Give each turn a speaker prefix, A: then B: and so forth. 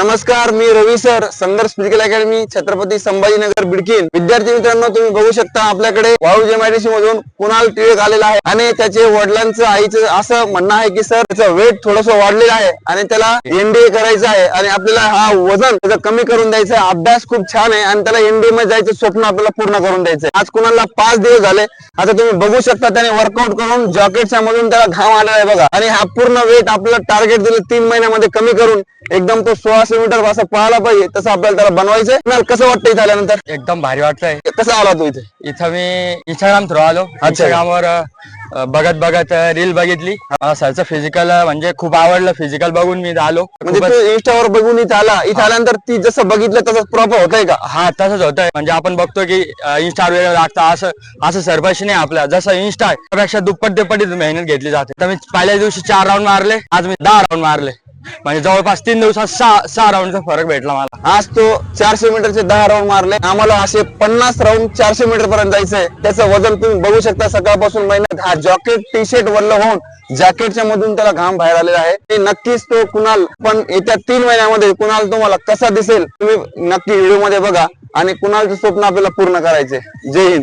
A: नमस्कार, मी रवी सर, संघर्ष physical academy, Chhatrapati Sambhajinagar, Bidkin. विद्यार्थी मित्रांनो, तुम्ही बघू शकता आपल्याकडे वाळूज MIDC मधून कुणाल टिळक आलेला आहे आणि त्याचे वडिलांचं आईचं असं म्हणणं आहे की सर त्याचं वेट थोडंसं वाढलेलं आहे आणि त्याला NDA करायचं आहे आणि आपल्याला हा वजन त्याचं कमी करून द्यायचं आहे. अभ्यास खूप छान आहे आणि त्याला NDA मध्ये जायचं स्वप्न आपल्याला पूर्ण करून द्यायचं आहे. आज कुणालला 5 दिवस झाले. आता तुम्ही बघू शकता त्याने वर्कआउट करून जॉकेटच्या मधून त्याला घाम आलेला आहे बघा. आणि हा पूर्ण वेट आपल्याला टार्गेट दिलं 3 महिन्यामध्ये कमी करून एकदम तो 1600 मीटर असं पळायला पाहिजे तसं आपल्याला त्याला बनवायचंय. कुणाल कसं वाटतं इथे आल्यानंतर?
B: एकदम भारी वाटतंय.
A: कसं आला तू इथे?
B: इथं मी इंस्टाग्राम थ्रू आलो. इंस्टाग्रामवर बघत बघत रील बघितली. सरचं फिजिकल म्हणजे खूप आवडलं. फिजिकल बघून मी आलो.
A: म्हणजे तू इंस्टावर बघून इथे आला. इथे आल्यानंतर ती जसं बघितलं तसंच प्रॉपर होतंय का?
B: हा, तसंच होतंय. म्हणजे आपण बघतो की इंस्टावर वेळ लागतं, असं सरपाशी नाही आपल्या. जसं इंस्टा पेक्षा दुप्पट तिप्पट मेहनत घेतली जाते. तर मी पहिल्या दिवशी 4 राऊंड मारले, आज मी 10 राऊंड मारले. म्हणजे जवळपास 3 दिवसात 6 राऊंडचा फरक भेटला मला.
A: आज तो 400 मीटरचे 10 राऊंड मारले. आम्हाला असे 50 राऊंड 400 मीटर पर्यंत जायचंय. त्याचं वजन तुम्ही बघू शकता. सकाळपासून मेहनत. हा जॉकेट टी शर्ट वरलं होऊन जॅकेटच्या मधून त्याला घाम बाहेर आलेला आहे. ते नक्कीच तो कुणाल पण येत्या 3 महिन्यामध्ये कुणाल तुम्हाला कसा दिसेल तुम्ही नक्की व्हिडिओ मध्ये बघा आणि कुणालचं स्वप्न आपल्याला पूर्ण करायचंय. जय हिंद.